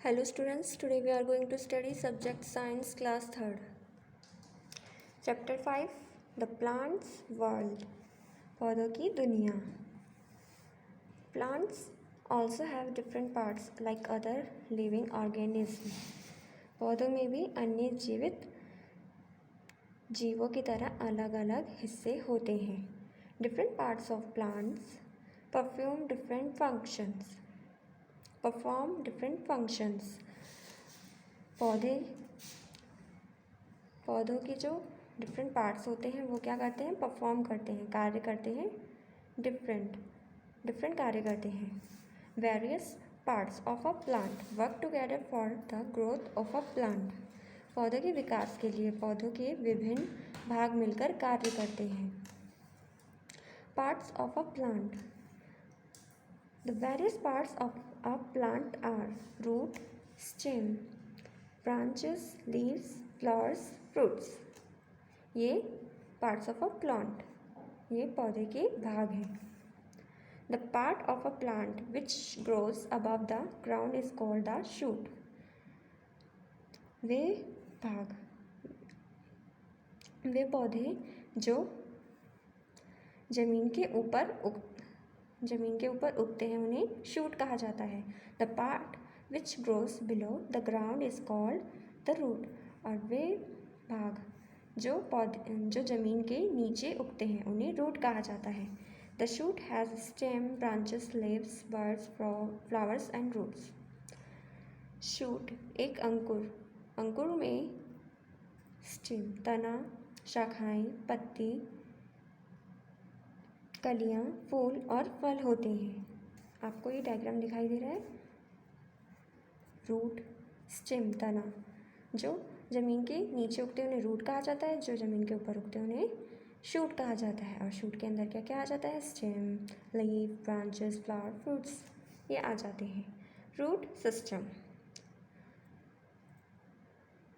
Hello students, today we are going to study subject science class 3rd. Chapter 5 The Plants World पौधों की दुनिया. Plants also have different parts like other living organisms. पौधों में भी अन्य जीवित जीवों की तरह अलग अलग हिस्से होते हैं. Different parts of plants perform different functions. पौधों के जो डिफरेंट पार्ट्स होते हैं वो क्या करते हैं, परफॉर्म करते हैं, कार्य करते हैं, डिफरेंट कार्य करते हैं. Various parts of a plant work together for the growth of a plant. पौधों के विकास के लिए पौधों के विभिन्न भाग मिलकर कार्य करते हैं. Parts of a plant. The various parts of a plant are root, stem, branches, leaves, flowers, fruits. ये parts of a plant, ये पौधे के भाग हैं. The part of a plant which grows above the ground is called the shoot. वे पौधे जो जमीन के ऊपर उगते हैं उन्हें शूट कहा जाता है. The part which grows below the ground is called the root. और वे भाग जो जमीन के नीचे उगते हैं उन्हें रूट कहा जाता है. The shoot has stem, branches, leaves, buds, flowers and roots. Shoot एक अंकुर में स्टेम तना, शाखाएं, पत्ती, कलियाँ, फूल और फल होते हैं. आपको ये डायग्राम दिखाई दे रहा है. रूट, स्टेम तना, जो ज़मीन के नीचे उगते हैं उन्हें रूट कहा जाता है, जो ज़मीन के ऊपर उगते हैं उन्हें शूट कहा जाता है. और शूट के अंदर क्या क्या आ जाता है, stem, leaf, branches, flower, fruits ये आ जाते हैं. Root system.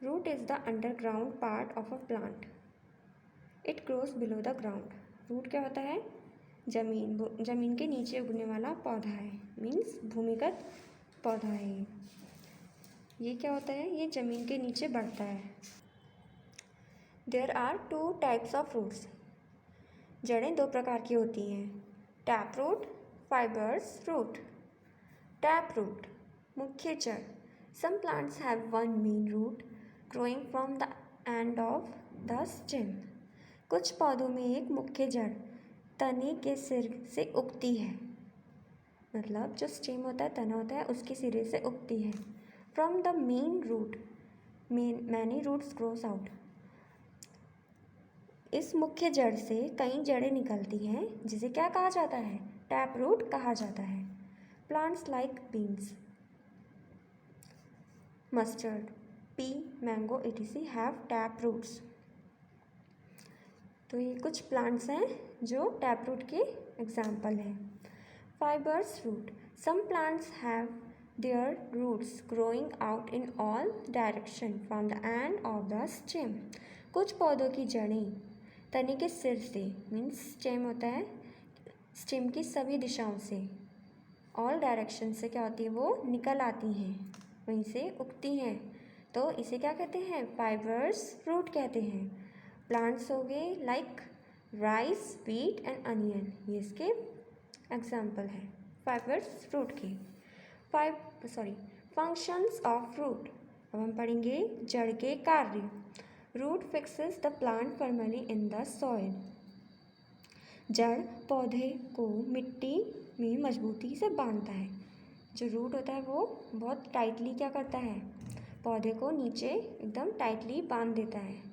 Root is the underground part of a plant. It grows below the ground. Root क्या होता है, जमीन के नीचे उगने वाला पौधा है, मीन्स भूमिगत पौधा है. ये क्या होता है, ये जमीन के नीचे बढ़ता है. There are 2 types of roots. जड़ें 2 प्रकार की होती हैं. Tap root, fibrous root. Tap root मुख्य जड़. Some plants have one main root growing from the end of the stem. कुछ पौधों में एक मुख्य जड़ तने के सिर से उगती है. मतलब जो स्टेम होता है, तना होता है, उसके सिरे से उगती है. From the main root many roots grows out. इस मुख्य जड़ से कई जड़ें निकलती हैं जिसे क्या कहा जाता है, टैप रूट कहा जाता है. Plants like beans, mustard, pea, mango etc have tap roots. तो ये कुछ प्लांट्स हैं जो टैप रूट के एग्जाम्पल हैं. Fibrous root. Some plants have their roots growing out in all direction from the end of the stem. कुछ पौधों की जड़ें तने के सिर से, मीन्स स्टेम होता है, स्टेम की सभी दिशाओं से, ऑल डायरेक्शन से क्या होती है, वो निकल आती हैं, वहीं से उगती हैं. तो इसे क्या कहते हैं, फाइबर्स रूट कहते हैं. प्लांट्स हो गए like rice, wheat and onion, ये इसके एग्जाम्पल है फाइबर्स रूट के. Functions of root. अब हम पढ़ेंगे जड़ के कार्य. Root fixes the plant firmly in the soil. जड़ पौधे को मिट्टी में मजबूती से बांधता है. जो रूट होता है वो बहुत टाइटली क्या करता है, पौधे को नीचे एकदम टाइटली बांध देता है.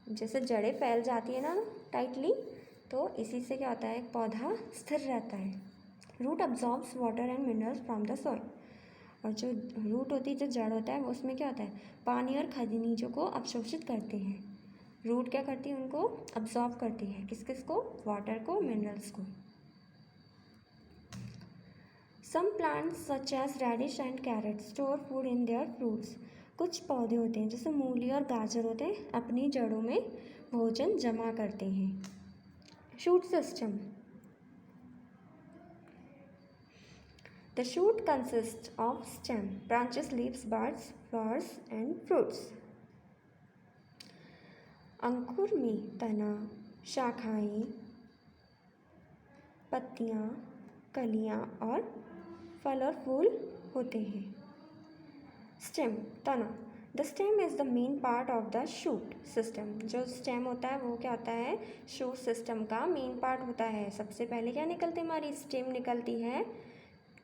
जैसे जड़ें फैल जाती है ना टाइटली, तो इसी से क्या होता है, एक पौधा स्थिर रहता है. Root absorbs water and minerals from the soil. और जो रूट होती है, जो जड़ होता है, वो उसमें क्या होता है, पानी और खनिजों को अवशोषित करते हैं. रूट क्या करती है, उनको अब्जॉर्ब करती है. किसको, वाटर को, मिनरल्स को. Some plants such as radish and carrot store food in their fruits. कुछ पौधे होते हैं जैसे मूली और गाजर होते हैं, अपनी जड़ों में भोजन जमा करते हैं. Shoot system. The shoot consist of stem, branches, leaves, buds, flowers and fruits. अंकुर में तना, शाखाएं, पत्तियां, कलियां और फल और फूल होते हैं। स्टेम, तना। The stem is the main part of the shoot system. जो स्टेम होता है वो क्या होता है, शूट सिस्टम का मेन पार्ट होता है। सबसे पहले क्या निकलती है, हमारी स्टेम निकलती है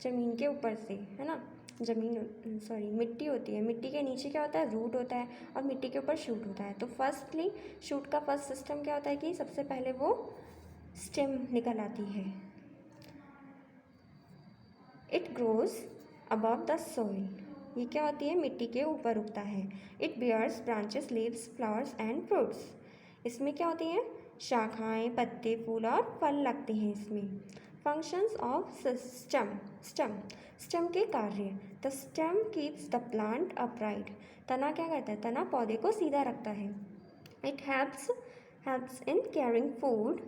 ज़मीन के ऊपर से, है ना। मिट्टी होती है, मिट्टी के नीचे क्या होता है, रूट होता है, और मिट्टी के ऊपर शूट होता है। तो फर्स्टली शूट का फर्स्ट सिस्टम क्या होता है कि सबसे पहले वो स्टेम निकल आती है। It grows above the soil, ये क्या होती है, मिट्टी के ऊपर उगता है। It bears branches, leaves, flowers and fruits, इसमें क्या होती हैं, शाखाएं, पत्ते, फूल और फल लगते हैं इसमें। फंक्शंस ऑफ स्टेम, स्टेम के कार्य। The stem keeps the plant upright, तना क्या करता है, तना पौधे को सीधा रखता है। It helps in carrying food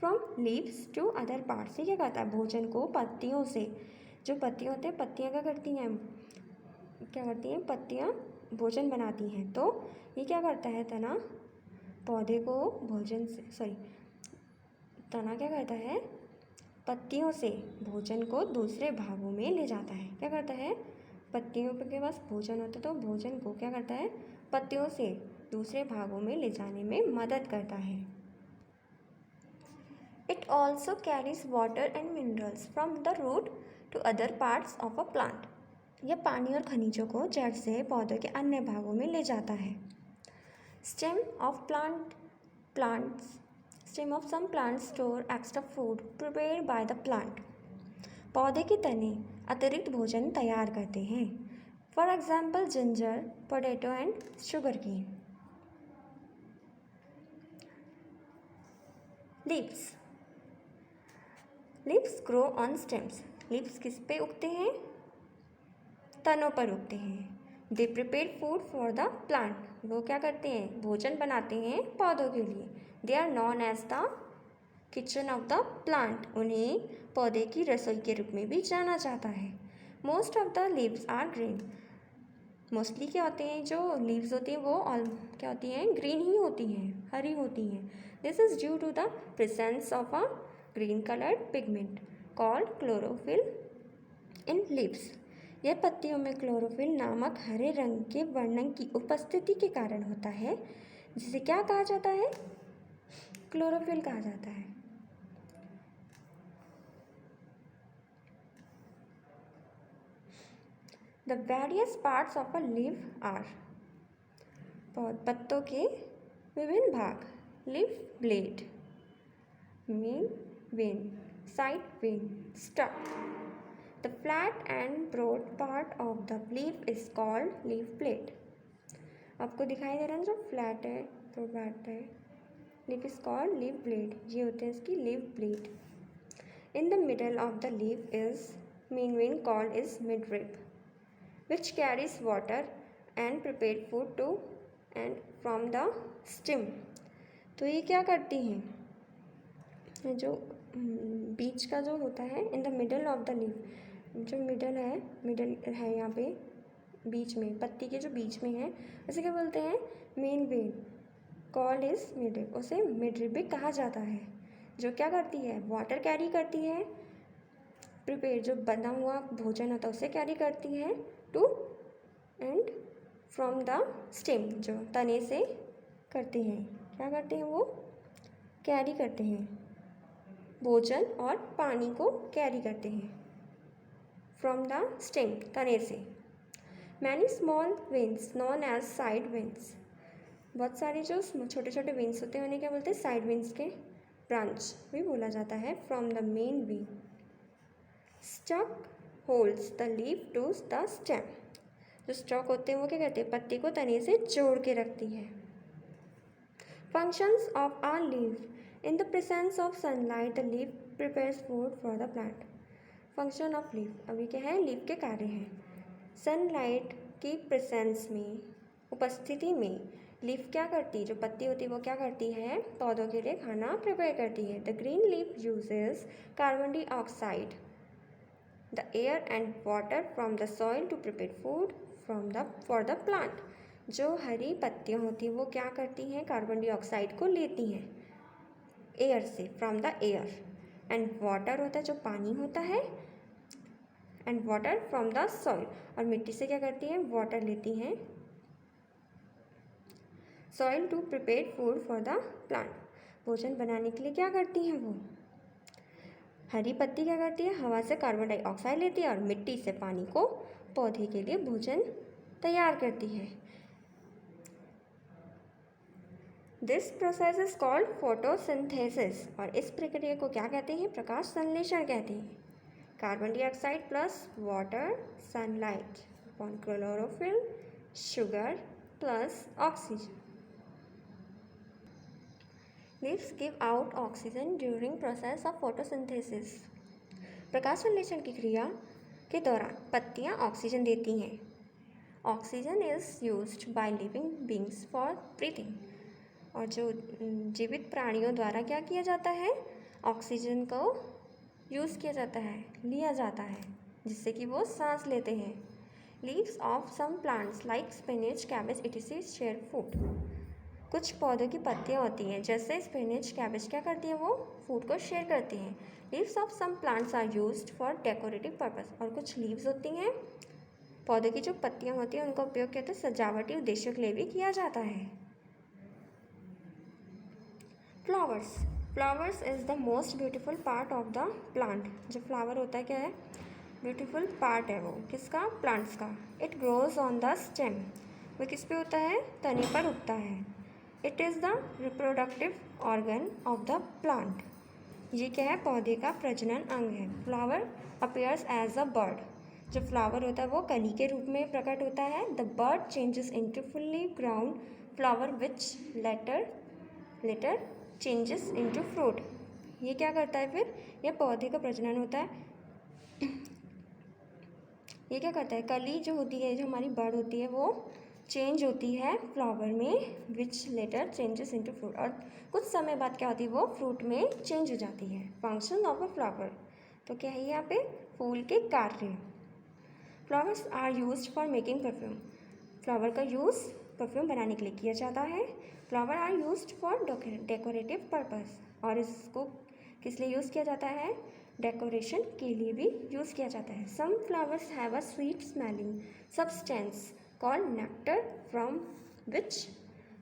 from leaves to other parts, ये क्या करता है, भोजन को पत्तियों से, जो पत्तियाँ होते हैं, पत्तियाँ क्या करती हैं, पत्तियाँ भोजन बनाती हैं। तो ये क्या करता है, तना पौधे को भोजन से, तना क्या करता है, पत्तियों से भोजन को दूसरे भागों में ले जाता है। क्या करता है, पत्तियों के पास भोजन होता है तो भोजन को क्या करता है, पत्तियों से दूसरे भागों में ले जाने में मदद करता है। It also carries water and minerals from the root to other parts of a plant, यह पानी और खनिजों को जड़ से पौधों के अन्य भागों में ले जाता है। Stem of some plants store extra food prepared by the plant, पौधे के तने अतिरिक्त भोजन तैयार करते हैं। For example ginger, potato and sugar cane. Leaves grow on stems, leaves किस पे उगते हैं, तनों पर उगते हैं। They prepare food for the plant, वो क्या करते हैं, भोजन बनाते हैं पौधों के लिए। They are known as the kitchen of the plant, उन्हें पौधे की रसोई के रूप में भी जाना जाता है। Most of the leaves are green, mostly क्या होते हैं, जो लीव्स होती हैं वो क्या होती हैं, ग्रीन ही होती हैं, हरी होती हैं। This is due to the presence of a green coloured pigment called chlorophyll in leaves, यह पत्तियों में क्लोरोफिल नामक हरे रंग के वर्णन की उपस्थिति के कारण होता है, जिसे क्या कहा जाता है, क्लोरोफिल कहा जाता है। The various parts of a leaf are, पत्तों के विभिन्न भाग। Leaf blade, main vein, side vein, stalk. The flat and broad part of the leaf is called leaf blade. आपको दिखाई दे रहा है जो फ्लैट है, ब्रॉड है, leaf is called leaf blade, ये होते हैं इसकी leaf blade. In the middle of the leaf is main vein called is midrib, which carries water and prepare food to and from the stem. तो ये क्या करती हैं, जो बीच का जो होता है, इन the middle of the leaf, जो मिडल है यहाँ पे बीच में, पत्ती के जो बीच में है, उसे क्या बोलते हैं, main vein called is midrib, उसे मिडरिब भी कहा जाता है। जो क्या करती है, वाटर कैरी करती है, प्रिपेयर जो बना हुआ भोजन होता है उसे कैरी करती है, to and from the stem, जो तने से करते हैं, क्या करते हैं, वो कैरी करते हैं, भोजन और पानी को कैरी करते हैं फ्रॉम द स्टेम, तने से। Many small veins known as side veins, बहुत सारे जो छोटे छोटे वेन्स होते हैं उन्हें क्या बोलते हैं, साइड वेन्स के ब्रांच भी बोला जाता है, from the main vein. Stalk holds the leaf to the stem, जो स्टॉक होते हैं वो क्या करते हैं, पत्ती को तने से जोड़ के रखती है। Functions of a leaf, in the presence of sunlight the leaf prepares food for the plant. Function of leaf, अभी क्या है, लीफ के कार्य हैं। सनलाइट की प्रेजेंस में, उपस्थिति में, लीफ क्या करती है, जो पत्ती होती है वो क्या करती है, पौधों के लिए खाना प्रिपेयर करती है। The green leaf uses carbon dioxide, the air and water from the soil to prepare food for the plant. जो हरी पत्तियाँ होती हैं वो क्या करती हैं, कार्बन डाइऑक्साइड को लेती हैं एयर से, from the air, and water होता है जो पानी होता है, and water from the soil, और मिट्टी से क्या करती हैं, वाटर लेती हैं soil to prepare food for the plant. भोजन बनाने के लिए क्या करती हैं वो, हरी पत्ती क्या करती है, हवा से कार्बन डाइऑक्साइड लेती है और मिट्टी से पानी को पौधे के लिए भोजन तैयार करती है। This process is called photosynthesis, और इस प्रक्रिया को क्या कहते हैं, प्रकाश संश्लेषण कहते हैं। Carbon dioxide plus water, sunlight upon chlorophyll, sugar plus oxygen. Leaves give out oxygen during process of photosynthesis. प्रकाश संश्लेषण की क्रिया के दौरान पत्तियां ऑक्सीजन देती हैं। Oxygen is used by living beings for breathing, और जो जीवित प्राणियों द्वारा क्या किया जाता है, ऑक्सीजन को यूज़ किया जाता है, लिया जाता है, जिससे कि वो सांस लेते हैं। Leaves of some plants like spinach, cabbage it is share food. कुछ पौधों की पत्तियाँ होती हैं जैसे स्पिनच, कैबेज क्या करती हैं, वो फूड को शेयर करती हैं। Leaves of some plants are used for decorative purpose, और कुछ लीव्स होती हैं, पौधे की जो पत्तियाँ होती हैं उनका उपयोग क्या होता है, सजावटी उद्देश्यों के लिए भी किया जाता है। Flowers, flowers is the most beautiful part of the plant. जो फ्लावर होता है क्या है, ब्यूटीफुल पार्ट है वो किसका, प्लांट्स का। It grows on the stem, वो किस पे होता है, तने पर उगता है। It is the reproductive organ of the plant, ये क्या है, पौधे का प्रजनन अंग है। Flower appears as a bud, जो फ्लावर होता है वो कली के रूप में प्रकट होता है। The bud changes into fully grown flower which later changes into fruit. ये क्या करता है फिर, ये पौधे का प्रजनन होता है। ये क्या करता है, कली जो होती है, जो हमारी बर्ड होती है वो चेंज होती है फ्लावर में, विच लेटर चेंजेस इनटू फ्रूट, और कुछ समय बाद क्या होती है, वो फ्रूट में चेंज हो जाती है। फंक्शन ऑफ अ फ्लावर, तो क्या है यहाँ पे, फूल के कार्य। Flowers are used for making perfume, flower का यूज़ परफ्यूम बनाने के लिए किया जाता है। Flower are used for decorative purpose, और इसको किस लिए यूज़ किया जाता है, डेकोरेशन के लिए भी यूज़ किया जाता है। Some flowers have a sweet smelling substance called nectar from which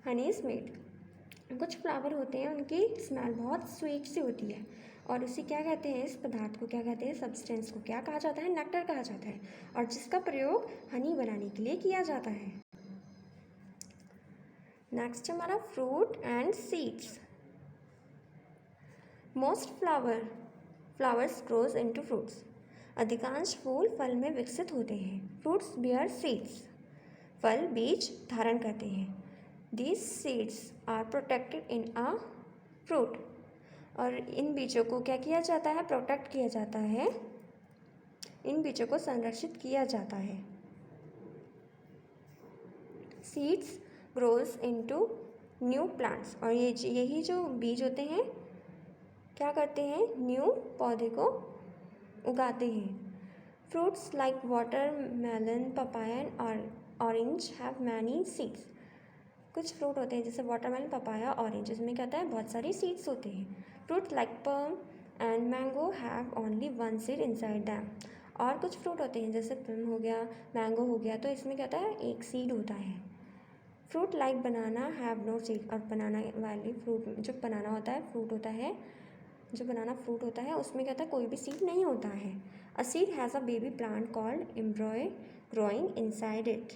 honey is made. कुछ फ्लावर होते हैं उनकी स्मेल बहुत स्वीट सी होती है, और उसे क्या कहते हैं, इस पदार्थ को क्या कहते हैं, सब्सटेंस को क्या कहा जाता है, नेक्टर कहा जाता है, और जिसका प्रयोग हनी बनाने के लिए किया जाता है। नेक्स्ट हमारा fruit and seeds. Most flowers grows into fruits, अधिकांश फूल फल में विकसित होते हैं। फ्रूट्स बियर सीड्स, फल बीज धारण करते हैं। These seeds are protected in a fruit, और इन बीजों को क्या किया जाता है, प्रोटेक्ट किया जाता है, इन बीजों को संरक्षित किया जाता है। Seeds grows into new plants, और यही जो बीज होते हैं क्या करते हैं, न्यू पौधे को उगाते हैं। Fruits like watermelon, papaya और ऑरेंज हैव मैनी सीड्स। कुछ फ्रूट होते हैं जैसे वाटरमेलन, पपाया, ऑरेंज, इसमें क्या होता है, बहुत सारी सीड्स होते हैं। Fruit like plum and mango have only one seed inside them, और कुछ फ्रूट होते हैं जैसे प्लम हो गया, मैंगो हो गया, तो इसमें क्या होता है, एक सीड होता है। Fruit like banana have no seed, और बनाना वाली फ्रूट, जो बनाना होता है फ्रूट होता है, जो बनाना फ्रूट होता है उसमें क्या होता है, कोई भी सीड नहीं होता है। A seed has a baby plant called एम्ब्रॉय growing inside it.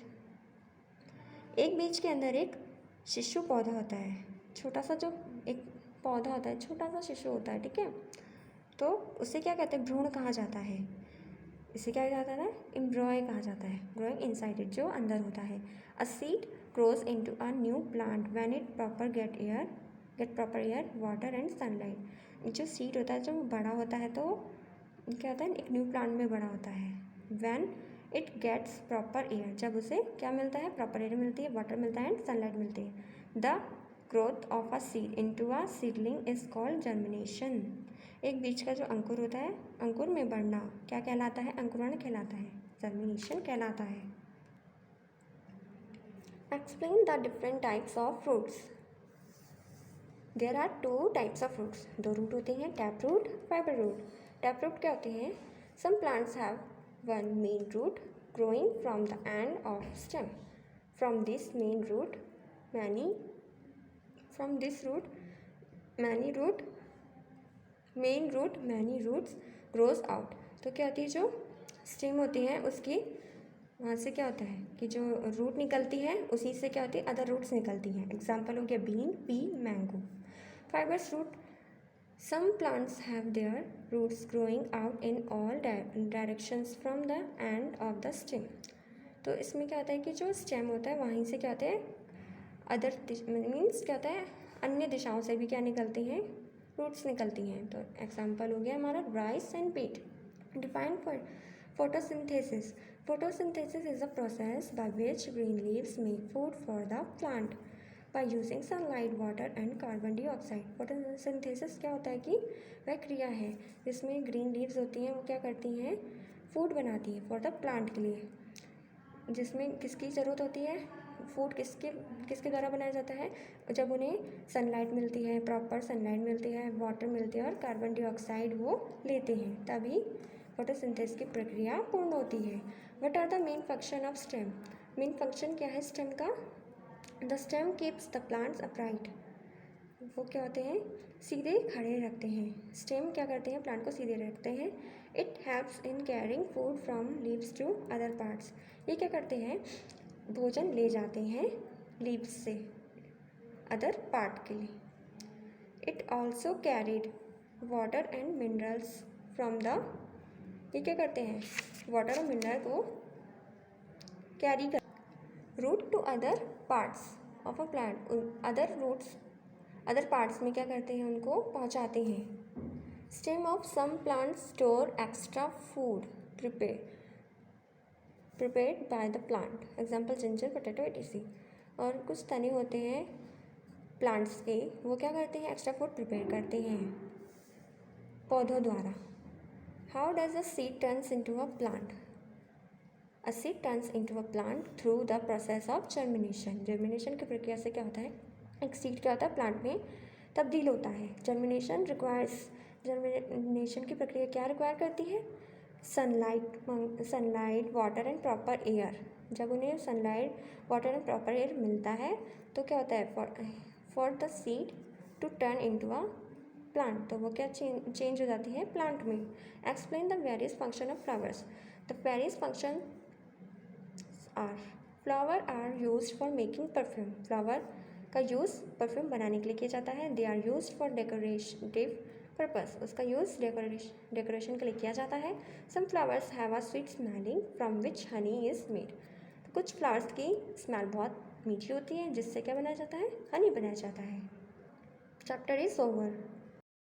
एक बीज के अंदर एक शिशु पौधा होता है, छोटा सा जो एक पौधा होता है, छोटा सा शिशु होता है, ठीक है, तो उसे क्या कहते हैं, भ्रूण कहा जाता है। इसे क्या कहा जाता है, एम्ब्रॉय कहा जाता है, ग्रोइंग इनसाइड इट, जो अंदर होता है। A seed grows into a new plant when it get proper air, water and sunlight. जो सीड होता है जो बड़ा होता है तो क्या होता है, एक न्यू प्लांट में बड़ा होता है। When it gets proper air, जब उसे क्या मिलता है, प्रॉपर एयर मिलती है, वाटर मिलता है एंड सनलाइट मिलती है। The growth of a seed into a seedling is called germination. एक बीज का जो अंकुर होता है, अंकुर में बढ़ना क्या कहलाता है? अंकुरण कहलाता है, जर्मिनेशन कहलाता है। Explain the different types of fruits. There are 2 types of fruits. 2 root होते हैं, tap root, fibre root. Tap root क्या होते हैं? Some plants have one main root growing from the end of stem. From this main root many roots grows out. तो क्या होती है, जो स्टेम होती है उसकी वहाँ से क्या होता है कि जो रूट निकलती है उसी से क्या होती है, अदर रूट्स निकलती हैं। एग्जाम्पल हो गया bean, pea, mango. Fibrous root, some plants have their roots growing out in all directions from the end of the stem. तो इसमें क्या होता है कि जो स्टेम होता है वहीं से क्या होता है, अदर मीन्स क्या होता है, अन्य दिशाओं से भी क्या निकलती हैं, रूट्स निकलती हैं। तो एग्जाम्पल हो गया हमारा राइस एंड पीट। Define photosynthesis. Photosynthesis is a process by which green leaves make food for the plant by using sunlight, water and carbon dioxide. Photosynthesis क्या होता है कि वह क्रिया है जिसमें ग्रीन लीव्स होती हैं, वो क्या करती हैं, फूड बनाती है फॉर द प्लांट के लिए। जिसमें किसकी ज़रूरत होती है, फूड किसके द्वारा बनाया जाता है? जब उन्हें सनलाइट मिलती है, प्रॉपर सनलाइट मिलती है, वाटर मिलती है और कार्बन डाइऑक्साइड वो लेते हैं, तभी फोटोसिंथेसिस की प्रक्रिया पूर्ण होती है। What are the main function of stem? Main function क्या है स्टेम का? The stem keeps the plants upright. वो क्या होते हैं, सीधे खड़े रखते हैं। स्टेम क्या करते हैं, प्लांट को सीधे रखते हैं। It helps in carrying food from leaves to other parts. ये क्या करते हैं, भोजन ले जाते हैं लीव्स से अदर पार्ट के लिए। It also carried water and minerals from the, ये क्या करते हैं, वाटर और मिनरल को कैरी कर root to other parts of a plant. Other roots other parts में क्या करते हैं, उनको पहुंचाते हैं। Stem of some plants store extra food prepared by the plant. Example ginger, potato, etc. और कुछ तने होते हैं प्लांट्स के, वो क्या करते हैं, एक्स्ट्रा फूड प्रिपेयर करते हैं पौधों द्वारा। How does a seed turns into a plant? A seed turns into a plant through the process of germination. Germination की प्रक्रिया से क्या होता है, एक सीड क्या होता है, प्लांट में तब्दील होता है। जर्मिनेशन की प्रक्रिया क्या रिक्वायर करती है? Sunlight, water and proper air. जब उन्हें sunlight, water and proper air मिलता है तो क्या होता है, for the seed to turn into a plant, तो वो क्या चेंज हो जाती है प्लांट में। Explain the various function of flowers. The various function flower are use for making perfume. Flower का यूज़ परफ्यूम बनाने के लिए किया जाता है। They are use for decorative purpose, उसका यूज़ डेकोरेशन के लिए किया जाता है। Some flowers have a sweet smelling from which honey is made. कुछ फ्लावर्स की स्मेल बहुत मीठी होती है जिससे क्या बनाया जाता है, हनी बनाया जाता है। Chapter is over.